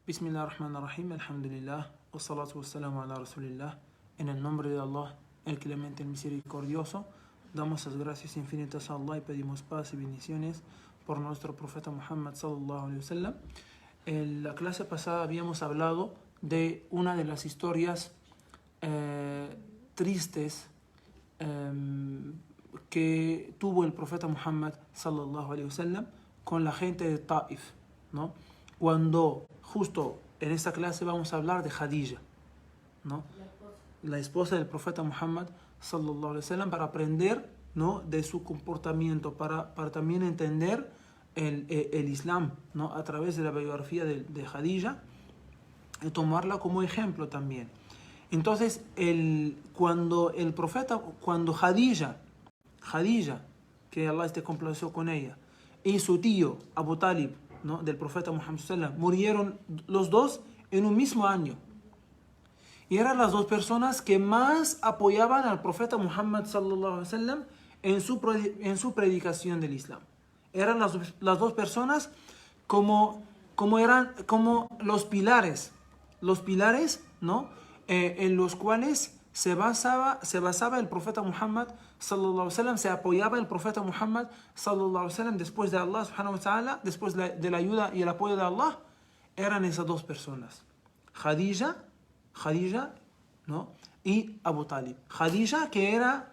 Bismillahirrahmanirrahim, alhamdulillah, wassalatu wassalamu ala rasulillah. En el nombre de Allah, el clemente, el misericordioso, damos las gracias infinitas a Allah y pedimos paz y bendiciones por nuestro profeta Muhammad sallallahu alaihi wasallam. En la clase pasada habíamos hablado de una de las historias tristes que tuvo el profeta Muhammad sallallahu alaihi wasallam con la gente de Taif, ¿no? Cuando justo en esta clase vamos a hablar de Khadija, ¿no? La esposa del profeta Muhammad sallallahu alaihi wasallam, para aprender, ¿no?, de su comportamiento, para también entender el Islam, ¿no?, a través de la biografía de Khadija, y tomarla como ejemplo también. Entonces, cuando Khadija, que Allah esté complacido con ella, y su tío Abu Talib, ¿no?, del profeta Muhammad sallallahu alaihi wasallam, murieron los dos en un mismo año. Y eran las dos personas que más apoyaban al profeta Muhammad sallallahu alaihi wasallam en su predicación del Islam. Eran las dos personas como los pilares, ¿no?, en los cuales se basaba el profeta Muhammad sallallahu alaihi wasallam, se apoyaba el profeta Muhammad sallallahu alaihi wasallam después de Allah subhanahu wa ta'ala, después de la ayuda y el apoyo de Allah. Eran esas dos personas, Khadija, ¿no?, y Abu Talib. Khadija, que era,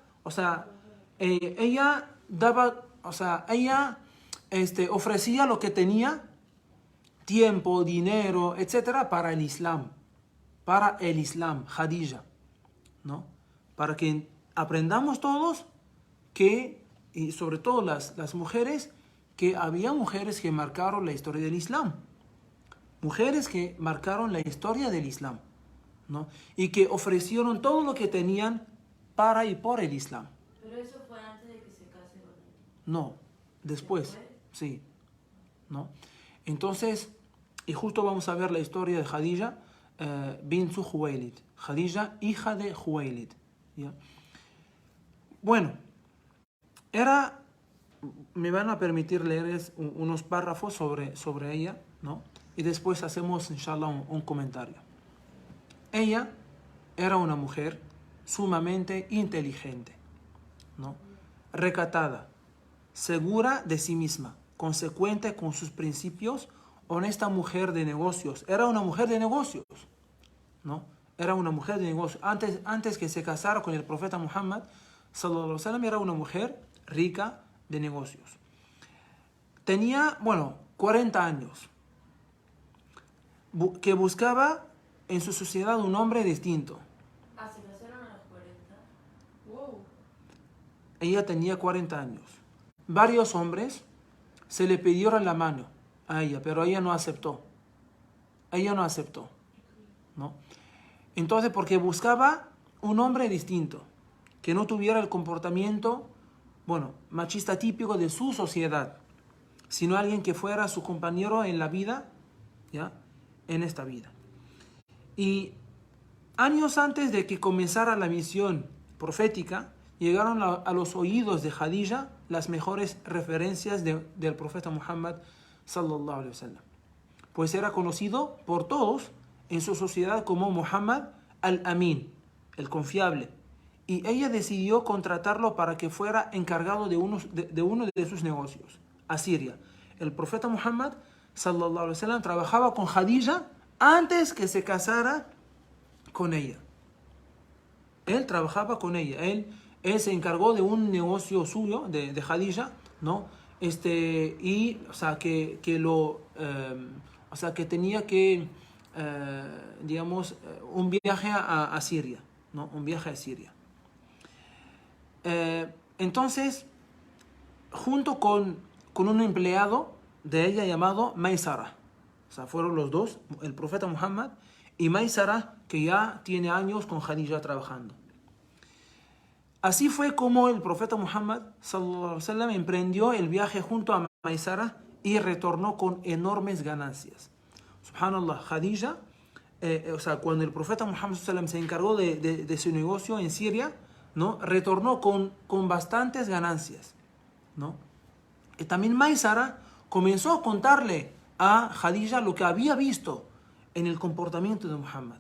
ella daba, ella ofrecía lo que tenía, tiempo, dinero, etcétera, para el Islam, Khadija, ¿no?, para que aprendamos todos que, y sobre todo las mujeres, que había mujeres que marcaron la historia del Islam, ¿no?, y que ofrecieron todo lo que tenían para y por el Islam. Pero eso fue antes de que se case con él. No, después, sí, ¿no? Entonces, y justo vamos a ver la historia de Khadija bint Khuwaylid, Khadija, hija de Khuwaylid, ¿ya? Bueno, me van a permitir leer unos párrafos sobre ella, ¿no?, y después hacemos, inshallah, un comentario. Ella era una mujer sumamente inteligente, ¿no?, recatada, segura de sí misma, consecuente con sus principios, honesta mujer de negocios. Era una mujer de negocios, ¿no? Era una mujer de negocios. Antes que se casara con el profeta Muhammad sallallahu alaihi wasallam, era una mujer rica de negocios. Tenía, 40 años, que buscaba en su sociedad un hombre distinto. ¿Se casaron a los 40? ¡Wow! Ella tenía 40 años. Varios hombres se le pidieron la mano a ella, pero ella no aceptó. ¿No? Entonces, porque buscaba un hombre distinto, que no tuviera el comportamiento, machista típico de su sociedad, sino alguien que fuera su compañero en la vida, ¿ya?, en esta vida. Y años antes de que comenzara la misión profética, llegaron a los oídos de Khadija las mejores referencias del profeta Muhammad sallallahu alaihi wasallam, pues era conocido por todos en su sociedad como Muhammad al-Amin, el confiable, y ella decidió contratarlo para que fuera encargado de uno de sus negocios, a Siria. El profeta Muhammad sallallahu alaihi wasallam trabajaba con Khadija antes que se casara con ella. Él trabajaba con ella, él se encargó de un negocio suyo, de Khadija, ¿no? Que tenía que, un viaje a Siria, ¿no? Un viaje a Siria. Entonces, junto con un empleado de ella llamado Maysara, fueron los dos, el profeta Muhammad y Maysara, que ya tiene años con Khadija trabajando. Así fue como el profeta Muhammad sallallahu alaihi wasallam emprendió el viaje junto a Maysara y retornó con enormes ganancias. Subhanallah, Khadija, cuando el profeta Muhammad sallallahu alaihi wasallam se encargó de su negocio en Siria, ¿no?, retornó con bastantes ganancias, ¿no? Y también Maysara comenzó a contarle a Khadija lo que había visto en el comportamiento de Muhammad.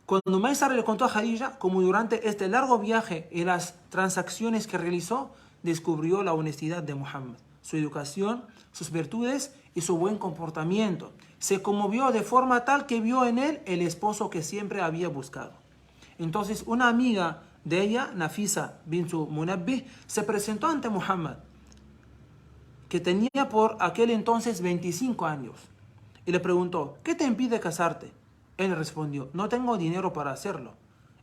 Cuando Maysara le contó a Khadija cómo durante este largo viaje y las transacciones que realizó, descubrió la honestidad de Muhammad, su educación, sus virtudes y su buen comportamiento. Se conmovió de forma tal que vio en él el esposo que siempre había buscado. Entonces una amiga de ella, Nafisa bint Munabbih, se presentó ante Muhammad, que tenía por aquel entonces 25 años, y le preguntó: ¿qué te impide casarte? Él respondió: no tengo dinero para hacerlo.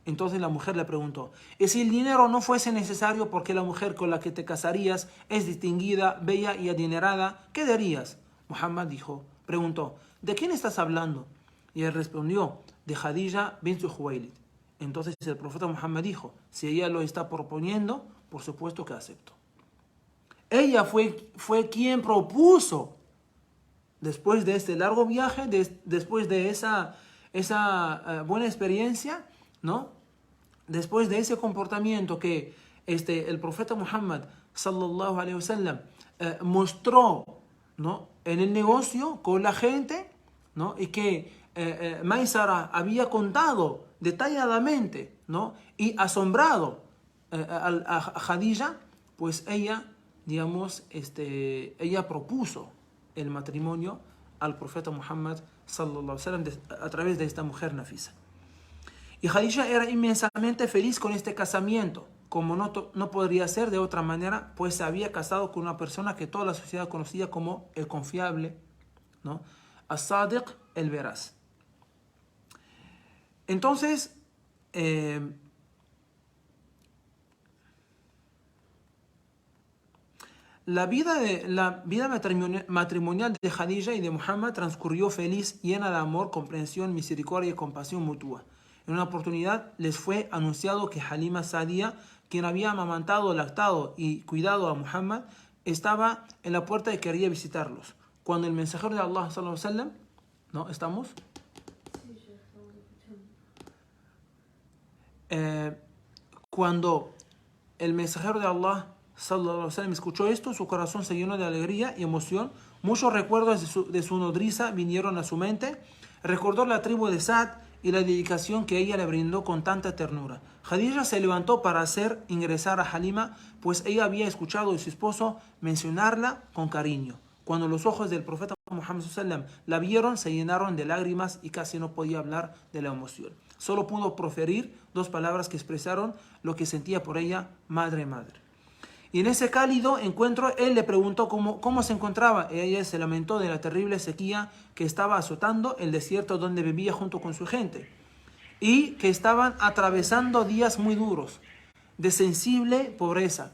Entonces la mujer le preguntó: ¿y si el dinero no fuese necesario porque la mujer con la que te casarías es distinguida, bella y adinerada, qué darías? Muhammad preguntó: ¿de quién estás hablando? Y él respondió: de Khadija bint Khuwaylid. Entonces el profeta Muhammad dijo: si ella lo está proponiendo, por supuesto que acepto. Ella fue quien propuso, después de este largo viaje, después de esa buena experiencia, ¿no? Después de ese comportamiento que el profeta Muhammad sallallahu alaihi wasallam mostró, ¿no?, en el negocio con la gente, ¿no?, y que Maysara había contado detalladamente, ¿no?, y asombrado a Khadija, pues ella, digamos, ella propuso el matrimonio al profeta Muhammad sallallahu alaihi wasallam a través de esta mujer Nafisa. Y Khadija era inmensamente feliz con este casamiento, como no podría ser de otra manera, pues se había casado con una persona que toda la sociedad conocía como el confiable, ¿no?, As-Sadiq, el veraz. Entonces, la vida matrimonial de Khadija y de Muhammad transcurrió feliz, llena de amor, comprensión, misericordia y compasión mutua. En una oportunidad les fue anunciado que Halima Sa'diyya, quien había amamantado, lactado y cuidado a Muhammad, estaba en la puerta y quería visitarlos. Cuando el mensajero de Allah sallallahu alaihi wasallam, ¿no? ¿Estamos? Sí, ya estamos escuchando. Cuando el mensajero de Allah sallallahu alaihi wasallam escuchó esto, su corazón se llenó de alegría y emoción. Muchos recuerdos de su nodriza vinieron a su mente. Recordó la tribu de Sa'd y la dedicación que ella le brindó con tanta ternura. Khadija se levantó para hacer ingresar a Halima, pues ella había escuchado de su esposo mencionarla con cariño. Cuando los ojos del profeta Muhammad sallam la vieron, se llenaron de lágrimas y casi no podía hablar de la emoción. Solo pudo proferir 2 palabras que expresaron lo que sentía por ella: madre, madre. Y en ese cálido encuentro, él le preguntó cómo se encontraba. Ella se lamentó de la terrible sequía que estaba azotando el desierto donde vivía junto con su gente, y que estaban atravesando días muy duros, de sensible pobreza.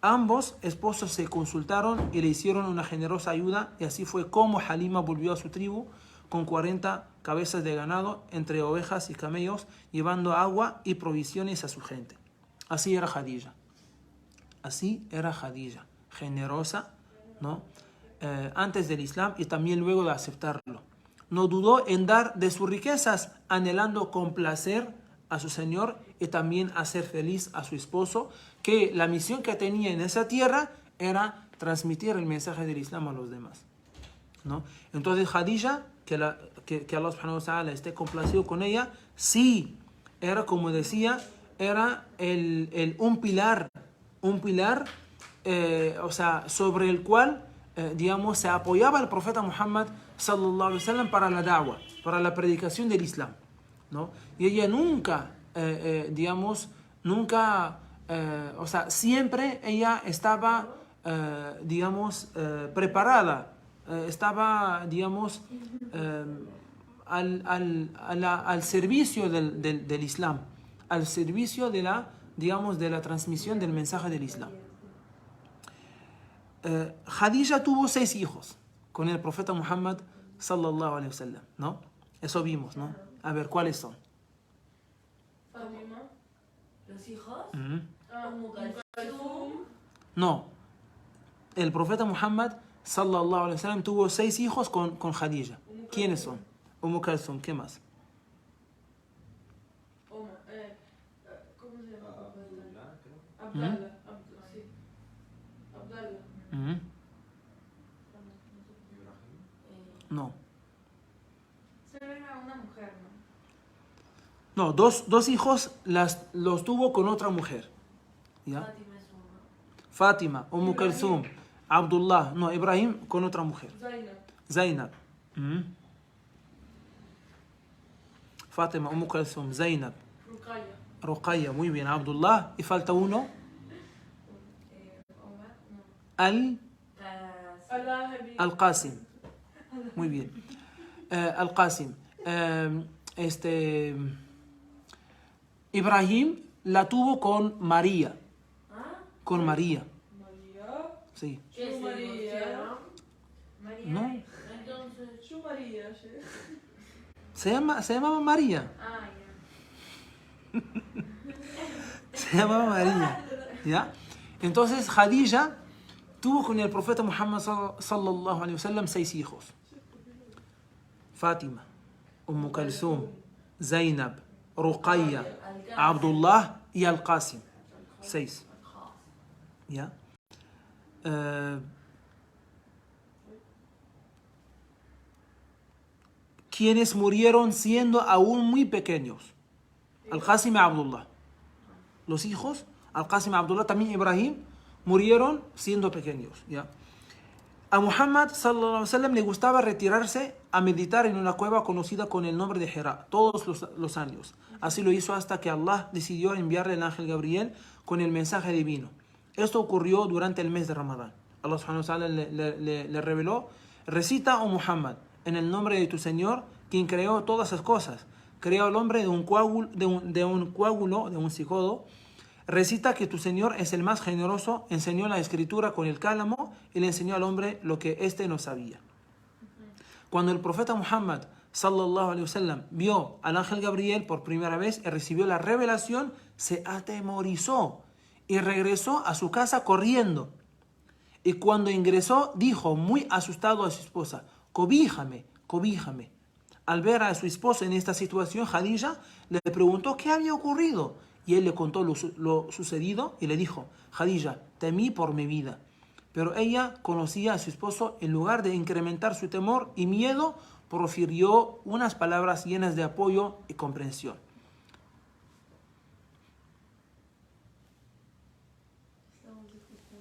Ambos esposos se consultaron y le hicieron una generosa ayuda, y así fue como Halima volvió a su tribu con 40 cabezas de ganado, entre ovejas y camellos, llevando agua y provisiones a su gente. Así era Khadija. Así era Khadija, generosa, ¿no?, antes del Islam y también luego de aceptarlo. No dudó en dar de sus riquezas, anhelando complacer a su Señor y también hacer feliz a su esposo, que la misión que tenía en esa tierra era transmitir el mensaje del Islam a los demás, ¿no? Entonces Khadija, que Allah subhanahu wa ta'ala esté complacido con ella, sí, era, como decía, era un pilar, o sea, sobre el cual, digamos, se apoyaba el profeta Muhammad sallallahu alaihi wasallam para la da'wah, para la predicación del Islam, ¿no? Y ella nunca, digamos, o sea, siempre ella estaba, digamos, preparada, estaba, digamos, al servicio del Islam, al servicio de la, digamos, de la transmisión del mensaje del Islam. Khadija tuvo 6 hijos con el profeta Muhammad sallallahu alaihi wasallam, ¿no? Eso vimos, ¿no? A ver, ¿cuáles son? Fátima. ¿Los hijos? Uh-huh. Kalthum. No, el profeta Muhammad sallallahu alaihi wasallam tuvo 6 hijos con Khadija. ¿Quiénes son? Kalthum, ¿qué más? ¿Cómo se llama? Abdallah. Sí. Abdallah. Uh-huh. No. Solo era una mujer, ¿no? No, dos hijos los tuvo con otra mujer. ¿Ya? Fátima es uno. Fátima, Kulthum, Abdullah. No, Ibrahim con otra mujer. Zainab. Zainab. Fátima, Kulthum, Zainab. Ruqayya. Ruqayya, muy bien. Abdullah. Y falta uno. Omar, no. Al-Habi. Al-Qasim. Muy bien. Al-Qasim. Ibrahim la tuvo con María. ¿Ah? Con María. María. Sí. ¿Qué se María. divorciaron? María. No. Entonces. Şu María, şey. Se llamaba María. Ah, ya. Se llamaba María. ¿Ya? Entonces Khadija tuvo con el profeta Muhammad sallallahu alaihi wasallam 6 hijos. Fátima, Kulthum, Zainab, Ruqayya, Abdullah y Al-Qasim. 6. ¿Ya? Quienes murieron siendo aún muy pequeños. Al-Qasim y Abdullah. Los hijos, Al-Qasim y Abdullah, también Ibrahim, murieron siendo pequeños. ¿Ya? A Muhammad sallallahu alaihi wasallam le gustaba retirarse a meditar en una cueva conocida con el nombre de Hira todos los años. Así lo hizo hasta que Allah decidió enviarle el ángel Gabriel con el mensaje divino. Esto ocurrió durante el mes de Ramadán. Allah subhanahu wa ta'ala le reveló: recita, oh Muhammad, en el nombre de tu Señor, quien creó todas esas cosas. Creó al hombre de un coágulo, de un cigoto. Recita que tu Señor es el más generoso, enseñó la escritura con el cálamo y le enseñó al hombre lo que éste no sabía. Cuando el profeta Muhammad sallallahu alaihi wasallam vio al ángel Gabriel por primera vez y recibió la revelación, se atemorizó y regresó a su casa corriendo. Y cuando ingresó, dijo muy asustado a su esposa: cobíjame, cobíjame. Al ver a su esposa en esta situación, Khadija le preguntó qué había ocurrido. Y él le contó lo sucedido y le dijo: Khadija, temí por mi vida. Pero ella conocía a su esposo. En lugar de incrementar su temor y miedo, profirió unas palabras llenas de apoyo y comprensión.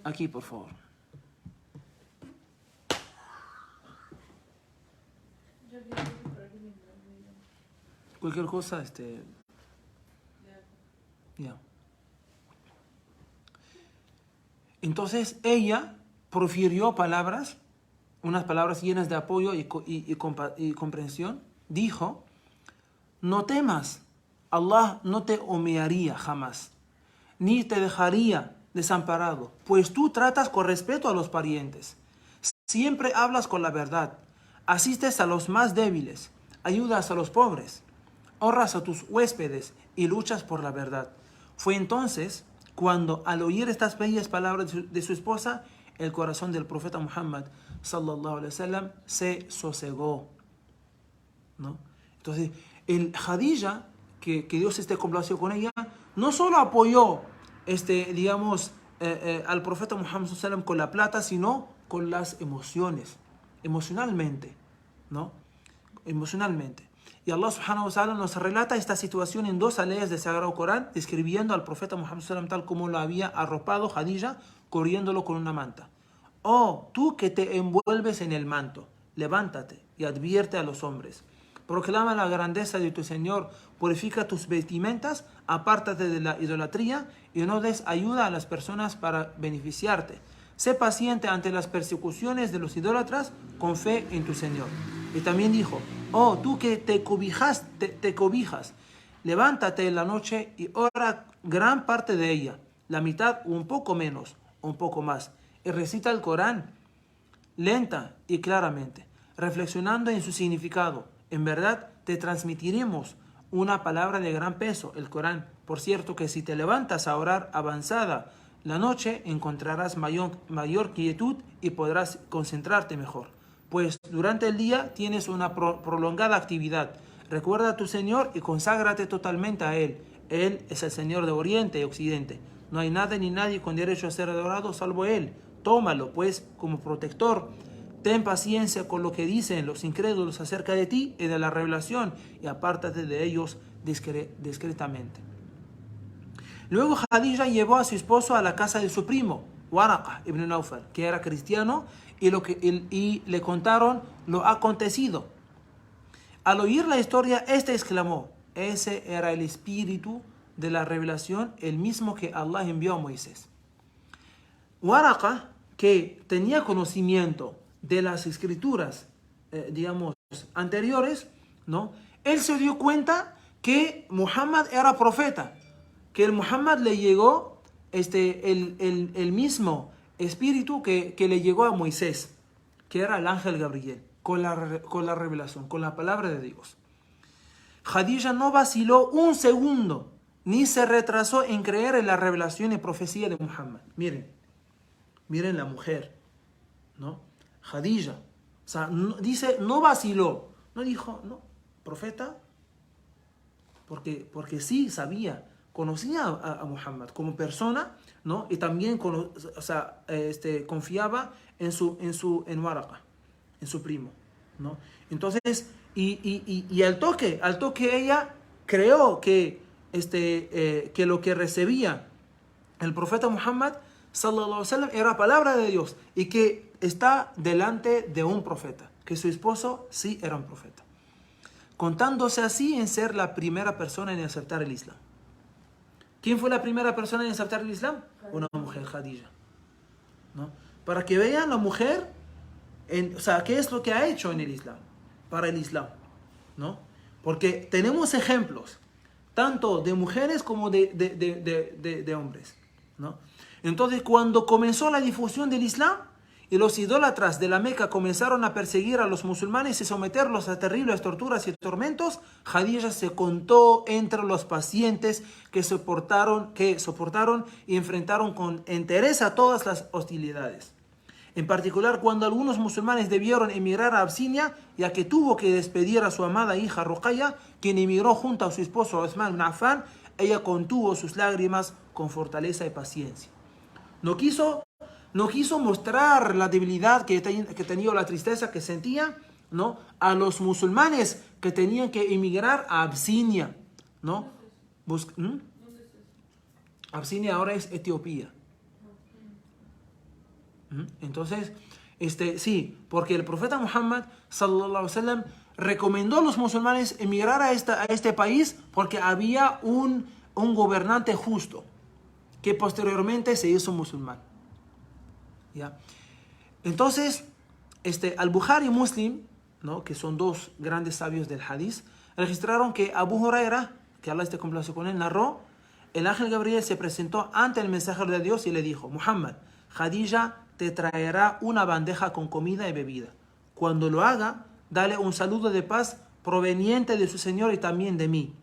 Aquí, por favor. Cualquier cosa, ya. Entonces ella profirió palabras, unas palabras llenas de apoyo y comprensión. Dijo: no temas, Allah no te humillaría jamás, ni te dejaría desamparado, pues tú tratas con respeto a los parientes, siempre hablas con la verdad, asistes a los más débiles, ayudas a los pobres, honras a tus huéspedes y luchas por la verdad. Fue entonces cuando, al oír estas bellas palabras de su esposa, el corazón del profeta Muhammad sallallahu alaihi wasallam se sosegó, ¿no? Entonces, el Khadija, que Dios esté complacido con ella, no solo apoyó al profeta Muhammad sallallahu alaihi wasallam con la plata, sino con las emociones, emocionalmente, ¿no? Emocionalmente. Y Allah subhanahu wa ta'ala nos relata esta situación en 2 aleyas del Sagrado Corán, describiendo al profeta Muhammad sallallahu alaihi wasallam tal como lo había arropado Khadija, cubriéndolo con una manta. Oh, tú que te envuelves en el manto, levántate y advierte a los hombres. Proclama la grandeza de tu Señor, purifica tus vestimentas, apártate de la idolatría y no des ayuda a las personas para beneficiarte. Sé paciente ante las persecuciones de los idólatras con fe en tu Señor. Y también dijo: oh, tú que te cobijas, levántate en la noche y ora gran parte de ella, la mitad o un poco menos, o un poco más, y recita el Corán lenta y claramente, reflexionando en su significado. En verdad te transmitiremos una palabra de gran peso, el Corán. Por cierto que si te levantas a orar avanzada la noche, encontrarás mayor quietud y podrás concentrarte mejor, pues durante el día tienes una prolongada actividad. Recuerda a tu Señor y conságrate totalmente a Él. Él es el Señor de Oriente y Occidente. No hay nada ni nadie con derecho a ser adorado salvo Él. Tómalo, pues, como protector ten paciencia con lo que dicen los incrédulos acerca de ti y de la revelación y apártate de ellos discretamente. Luego Khadija llevó a su esposo a la casa de su primo, Waraqa ibn Nawfal, que era cristiano, y le contaron lo acontecido. Al oír la historia, este exclamó: ese era el espíritu de la revelación, el mismo que Allah envió a Moisés. Waraqa, que tenía conocimiento de las escrituras, anteriores, ¿no? Él se dio cuenta que Muhammad era profeta, que el Muhammad le llegó el mismo espíritu que le llegó a Moisés, que era el ángel Gabriel, con la revelación, con la palabra de Dios. Khadija no vaciló un segundo, ni se retrasó en creer en la revelación y profecía de Muhammad. Miren la mujer, ¿no? Khadija, o sea, dice, no vaciló, no dijo, no, profeta, porque sí sabía, conocía a Muhammad como persona, ¿no? Y también confiaba en Waraqa, en su primo, ¿no? Entonces, al toque ella creó que lo que recibía el profeta Muhammad sallallahu alaihi wasallam era palabra de Dios y que está delante de un profeta, que su esposo sí era un profeta, contándose así en ser la primera persona en aceptar el Islam. ¿Quién fue la primera persona en aceptar el Islam? Una mujer, Khadija, ¿no? Para que vean la mujer, qué es lo que ha hecho en el Islam, para el Islam, ¿no? Porque tenemos ejemplos, tanto de mujeres como de hombres, ¿no? Entonces, cuando comenzó la difusión del Islam y los idólatras de la Meca comenzaron a perseguir a los musulmanes y someterlos a terribles torturas y tormentos, Khadija se contó entre los pacientes que soportaron y enfrentaron con entereza todas las hostilidades. En particular, cuando algunos musulmanes debieron emigrar a Abisinia, ya que tuvo que despedir a su amada hija Ruqayya, quien emigró junto a su esposo Uthman ibn Affan, ella contuvo sus lágrimas con fortaleza y paciencia. No quiso mostrar la debilidad que tenía, la tristeza que sentía, ¿no? A los musulmanes que tenían que emigrar a Abisinia, ¿no? Abisinia ahora es Etiopía. Entonces, sí, porque el profeta Muhammad sallallahu alaihi wasallam recomendó a los musulmanes emigrar a este país porque había un gobernante justo que posteriormente se hizo musulmán, ¿ya? Entonces, Al-Bukhari y Muslim, ¿no? Que son dos grandes sabios del hadith, registraron que Abu Huraira, que Allah esté complacido con él, narró: el ángel Gabriel se presentó ante el mensajero de Dios y le dijo: Muhammad, Khadija te traerá una bandeja con comida y bebida. Cuando lo haga, dale un saludo de paz proveniente de su Señor y también de mí.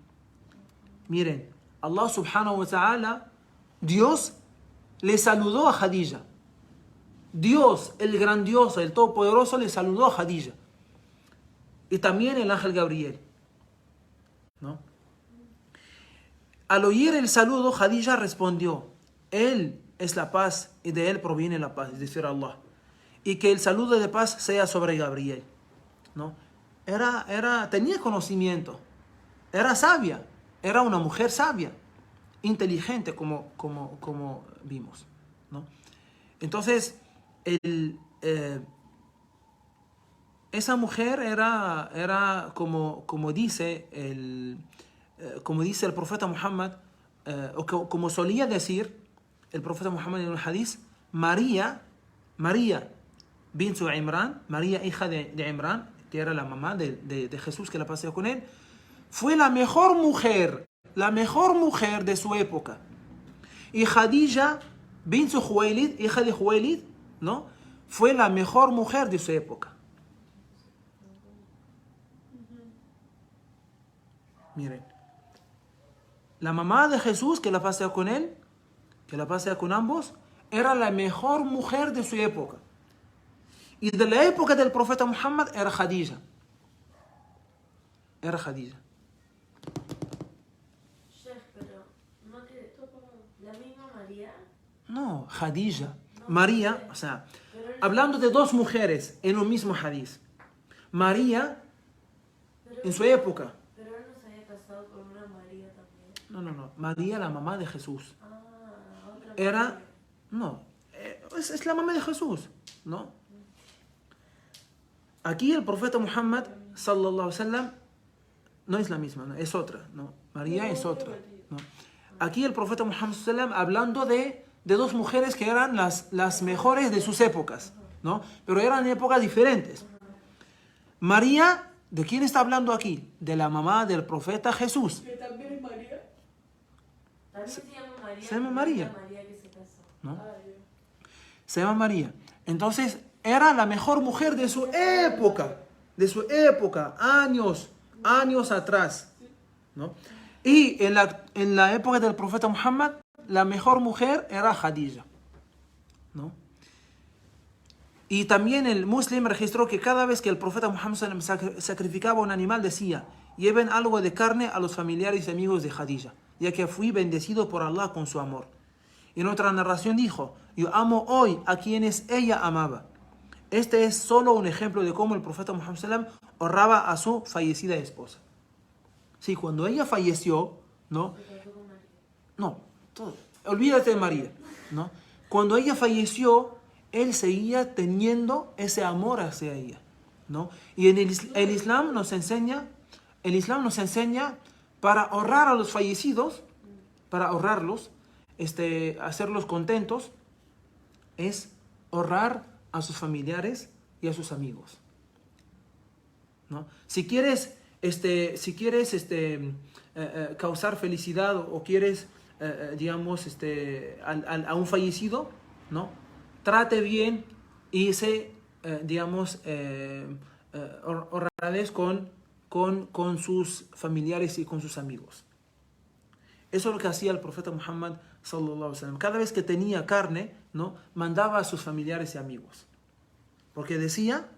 Miren, Allah subhanahu wa ta'ala, Dios le saludó a Khadija. Dios, el grandioso, el todopoderoso, le saludó a Khadija. Y también el ángel Gabriel, ¿no? Al oír el saludo, Khadija respondió: Él es la paz y de Él proviene la paz, es decir, Allah. Y que el saludo de paz sea sobre Gabriel, ¿no? Tenía conocimiento, era sabia, era una mujer sabia, inteligente, como vimos, ¿no? Entonces, esa mujer era como dice el profeta Muhammad, o como solía decir el profeta Muhammad en el hadith, María bint Imran, María hija de Imran, que era la mamá de Jesús, que la paseó con él, fue la mejor mujer de su época. Y Khadija bint Khuwaylid, hija de Khuwaylid, ¿no? Fue la mejor mujer de su época. Miren, la mamá de Jesús, que la pasea con él, que la pasea con ambos, era la mejor mujer de su época. Y de la época del profeta Muhammad era Khadija. Sheikh, pero no que la misma María. No, Khadija. No, María, sé. o sea, Pero hablando de dos mujeres en un mismo hadiz. María, en su época. Pero él no se había casado con una María también. No. María, la mamá de Jesús. Otra Era, María. no, es la mamá de Jesús, ¿no? Aquí el profeta Muhammad, sallallahu alaihi wasallam, no es la misma, ¿no? Es otra, ¿no? María es otra, ¿no? Aquí el profeta Muhammad, sallallahu alaihi wasallam, hablando de dos mujeres que eran las mejores de sus épocas, ¿no? Pero eran épocas diferentes. María, ¿de quién está hablando aquí? De la mamá del profeta Jesús. Que también es María. También se llama María. Se llama María. La María que se casó. ¿No? Ah, ya. Se llama María. Entonces, era la mejor mujer de su época, años atrás, ¿no? Y en la época del profeta Muhammad, la mejor mujer era Khadija, ¿no? Y también el Muslim registró que cada vez que el profeta Muhammad sacrificaba un animal decía: lleven algo de carne a los familiares y amigos de Khadija, ya que fui bendecido por Allah con su amor. Y en otra narración dijo: yo amo hoy a quienes ella amaba. Este es solo un ejemplo de cómo el profeta Muhammad sallam honraba a su fallecida esposa. Sí, cuando ella falleció, ¿no? Se casó con María. No, olvídate de María, ¿no? Cuando ella falleció, él seguía teniendo ese amor hacia ella, ¿no? Y en el Islam nos enseña, para honrar a los fallecidos, para honrarlos, hacerlos contentos, es honrar a sus familiares y a sus amigos, ¿no? Si quieres causar felicidad o quieres, digamos, a un fallecido, ¿no? Trate bien y digamos, honradez con sus familiares y con sus amigos. Eso es lo que hacía el profeta Muhammad sallallahu alaihi wasallam. Cada vez que tenía carne, ¿no? Mandaba a sus familiares y amigos. Porque decía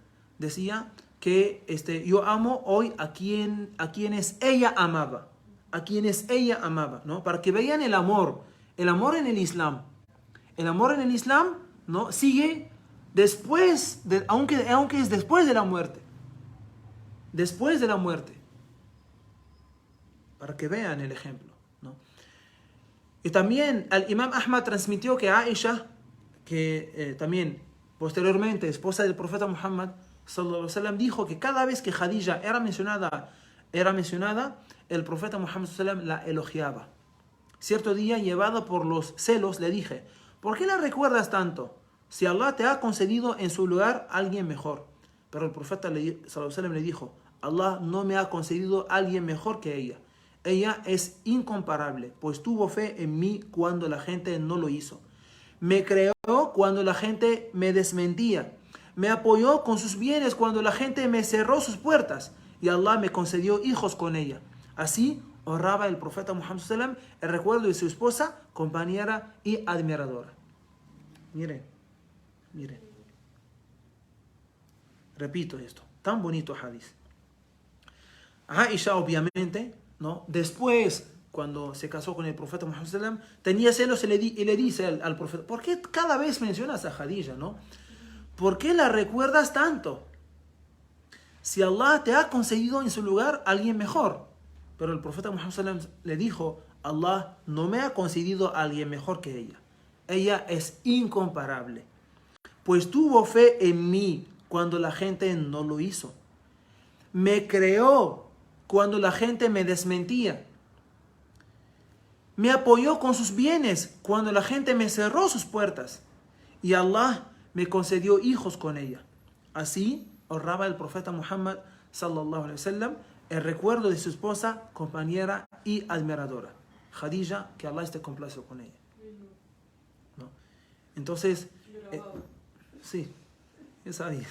que yo amo hoy a quienes ella amaba. A quienes ella amaba, ¿no? Para que vean el amor en el Islam. El amor en el Islam, ¿no? Sigue después, aunque es después de la muerte. Después de la muerte. Para que vean el ejemplo, ¿no? Y también el Imam Ahmad transmitió que Aisha, que también posteriormente esposa del profeta Muhammad sallallahu alaihi wasallam, dijo que cada vez que Khadija era mencionada, el profeta Muhammad sallallahu alaihi wasallam la elogiaba. Cierto día, llevada por los celos, le dije: ¿por qué la recuerdas tanto? Si Allah te ha concedido en su lugar a alguien mejor. Pero el profeta sallallahu alaihi wasallam le dijo: Allah no me ha concedido a alguien mejor que ella. Ella es incomparable, pues tuvo fe en mí cuando la gente no lo hizo. Me creó cuando la gente me desmentía. Me apoyó con sus bienes cuando la gente me cerró sus puertas. Y Allah me concedió hijos con ella. Así honraba el profeta Muhammad sallallahu alaihi wasallam el recuerdo de su esposa, compañera y admiradora. Miren. Repito esto, tan bonito hadith. Aisha, obviamente, ¿no? Después, cuando se casó con el profeta Muhammad sallallahu alaihi wasallam, tenía celos y le dice al profeta: ¿por qué cada vez mencionas a Khadija, no? ¿Por qué la recuerdas tanto? Si Allah te ha concedido en su lugar a alguien mejor. Pero el profeta Muhammad sallallahu alaihi wasallam le dijo: Allah no me ha concedido a alguien mejor que ella. Ella es incomparable. Pues tuvo fe en mí cuando la gente no lo hizo. Me creó cuando la gente me desmentía. Me apoyó con sus bienes cuando la gente me cerró sus puertas. Y Allah me concedió hijos con ella. Así honraba el profeta Muhammad sallallahu alaihi wasallam el recuerdo de su esposa, compañera y admiradora, Khadija, que Allah esté complacido con ella, ¿no? Entonces, sí, yo sabía.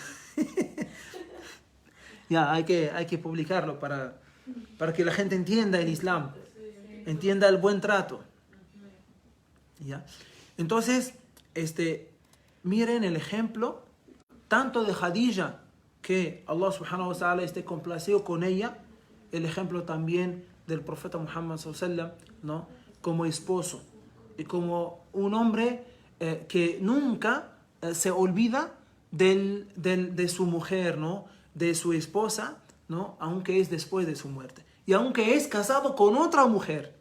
Ya, hay que publicarlo para que la gente entienda el Islam, entienda el buen trato. ¿Ya? Entonces, miren el ejemplo tanto de Khadija, que Allah subhanahu wa ta'ala esté complacido con ella, el ejemplo también del profeta Muhammad sallallahu alaihi wasallam, ¿no? Como esposo y como un hombre que nunca se olvida de su mujer, ¿no? De su esposa, ¿no? Aunque es después de su muerte. Y aunque es casado con otra mujer.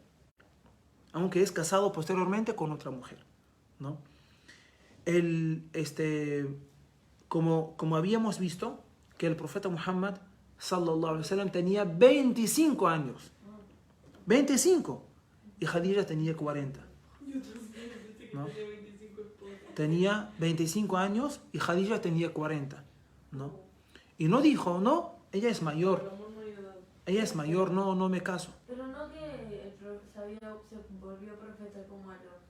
Aunque es casado posteriormente con otra mujer, ¿no? Como habíamos visto, que el profeta Muhammad, sallallahu alaihi wasallam, tenía 25 años. 25. Y Khadija tenía 40. ¿No? Tenía 25 años y Khadija tenía 40. ¿No? Y no dijo, no, ella es mayor. Ella es mayor, no me caso. Pero no que se volvió profeta como a los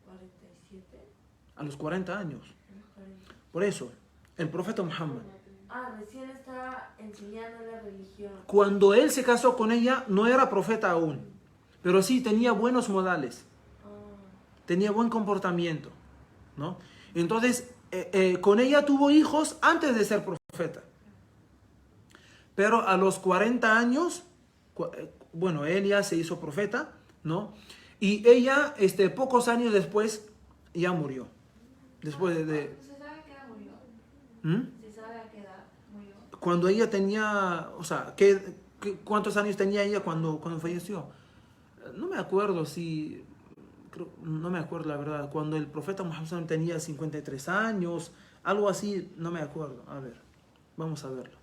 47. A los 40 años. A los 40. Por eso, el profeta Muhammad, Recién estaba enseñando la religión. cuando él se casó con ella, no era profeta aún. Pero sí tenía buenos modales. Tenía buen comportamiento, ¿no? Entonces, con ella tuvo hijos antes de ser profeta. Pero a los 40 años, bueno, él ya se hizo profeta, ¿no? Y ella, pocos años después, ya murió. Después de... ¿Se sabe a qué edad murió? ¿Mm? ¿Se sabe a qué edad murió? Cuando ella tenía, o sea, ¿cuántos años tenía ella cuando falleció? No me acuerdo si... no me acuerdo la verdad. Cuando el profeta Muhammad tenía 53 años, algo así, no me acuerdo. A ver, vamos a verlo.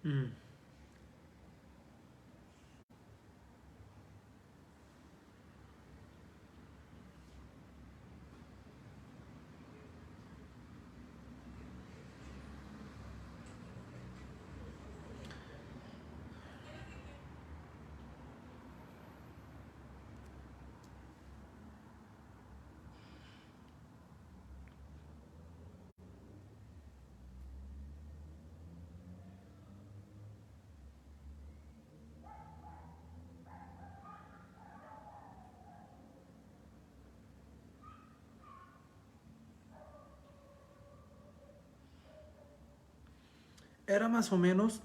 Mm. Era más o menos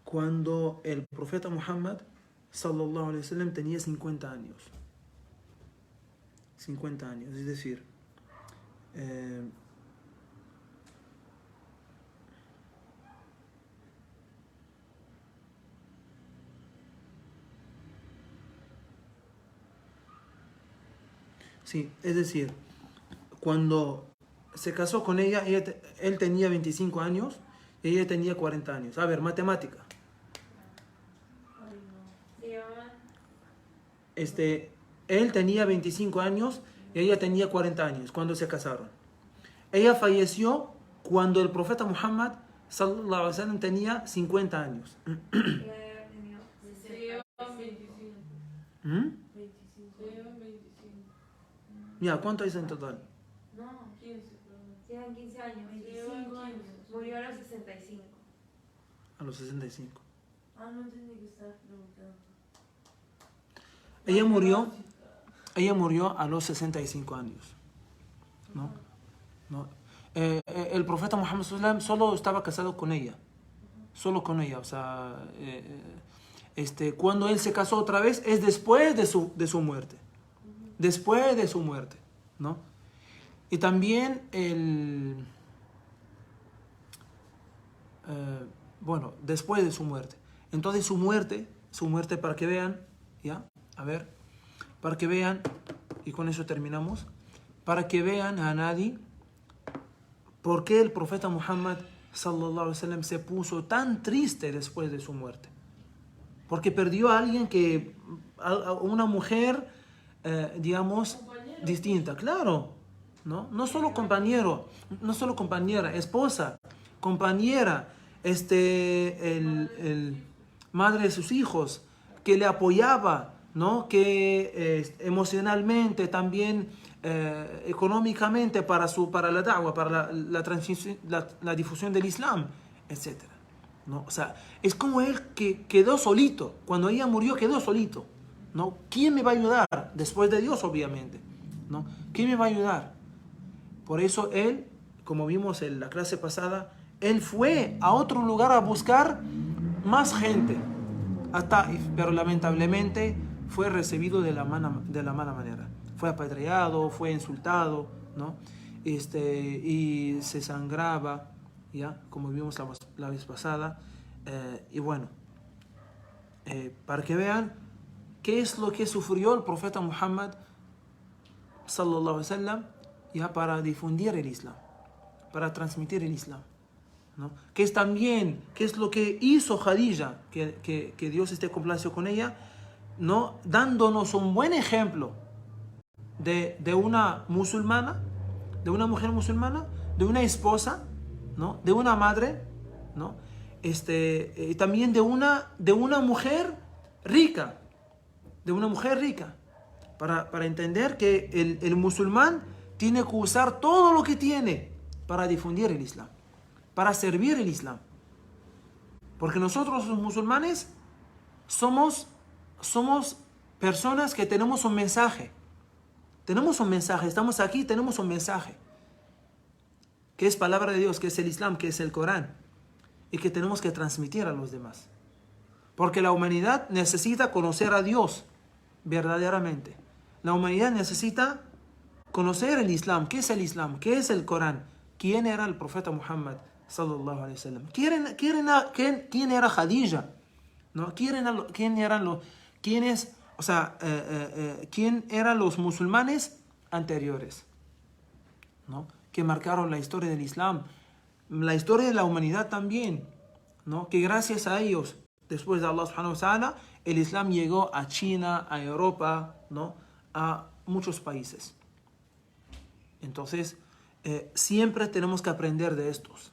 cuando el profeta Muhammad, sallallahu alaihi wasallam, tenía 50 años. 50 años, es decir, sí, es decir, cuando se casó con ella, él tenía 25 años y ella tenía 40 años. A ver, matemática. Sí, mamá. Él tenía 25 años y ella tenía 40 años cuando se casaron. Ella falleció cuando el profeta Muhammad, sallallahu alaihi wasallam, tenía 50 años. Se llevan 25. ¿Mm? 25. Se llevan 25. Ya, ¿cuánto es en total? No, 15, perdón. llevan 15 años. 25 años. Murió a los 65. A los 65. No entendí que estabas preguntando. Ella murió a los 65 años. ¿No? ¿No? El profeta Muhammad sallallahu alaihi wasallam solo estaba casado con ella. Solo con ella. O sea, cuando él se casó otra vez es después de su muerte. Después de su muerte, ¿no? Y también bueno, después de su muerte. Entonces su muerte para que vean, ¿ya? A ver, para que vean, y con eso terminamos, para que vean a nadie por qué el profeta Muhammad sallallahu alaihi wasallam se puso tan triste después de su muerte. Porque perdió a alguien a una mujer, digamos, distinta, claro, ¿no? No solo compañero, no solo compañera, esposa, compañera, madre de sus hijos, que le apoyaba, ¿no? Que emocionalmente, también económicamente para la da'wah, para la difusión del Islam, etc. ¿No? O sea, es como él que quedó solito. Cuando ella murió, quedó solito, ¿no? ¿Quién me va a ayudar? Después de Dios, obviamente, ¿no? ¿Quién me va a ayudar? Por eso él, como vimos en la clase pasada, él fue a otro lugar a buscar más gente, a Taif, pero lamentablemente fue recibido de la mala manera. Fue apedreado, fue insultado, ¿no? Y se sangraba, ¿ya? Como vimos la vez pasada. Y bueno, para que vean qué es lo que sufrió el profeta Muhammad sallallahu alaihi wasallam, ya, para difundir el Islam, para transmitir el Islam, ¿no? Que es también, qué es lo que hizo Khadija, que Dios esté complacido con ella, ¿no? Dándonos un buen ejemplo de una musulmana, de una mujer musulmana, de una esposa, ¿no? De una madre, ¿no? Y también de una mujer rica, para entender que el musulmán tiene que usar todo lo que tiene para difundir el Islam, para servir el Islam. Porque nosotros los musulmanes somos personas que tenemos un mensaje. Estamos aquí, tenemos un mensaje. Que es palabra de Dios, que es el Islam, que es el Corán. Y que tenemos que transmitir a los demás. Porque la humanidad necesita conocer a Dios verdaderamente. La humanidad necesita conocer el Islam. ¿Qué es el Islam? ¿Qué es el Corán? ¿Quién era el profeta Muhammad sallallahu alaihi wasallam? ¿Quién era Khadija? ¿No? ¿Quién eran los musulmanes anteriores? ¿No? Que marcaron la historia del Islam, la historia de la humanidad también, ¿no? Que gracias a ellos, después de Allah subhanahu wa ta'ala, el Islam llegó a China, a Europa, ¿no? A muchos países. Entonces, siempre tenemos que aprender de estos,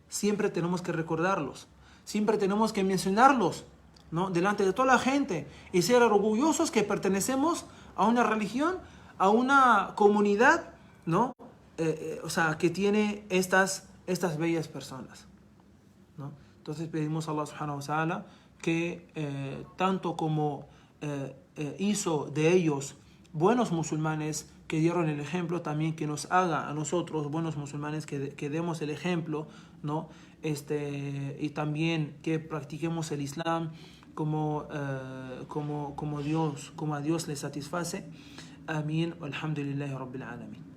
siempre tenemos que recordarlos, siempre tenemos que mencionarlos, ¿no? Delante de toda la gente, y ser orgullosos que pertenecemos a una religión, a una comunidad, ¿no? Que tiene estas bellas personas, ¿no? Entonces pedimos a Allah subhanahu wa ta'ala que tanto como hizo de ellos buenos musulmanes que dieron el ejemplo, también que nos haga a nosotros buenos musulmanes que demos el ejemplo, ¿no? Y también que practiquemos el Islam como a Dios le satisface. Amén. Alhamdulillahi Rabbil Alamin.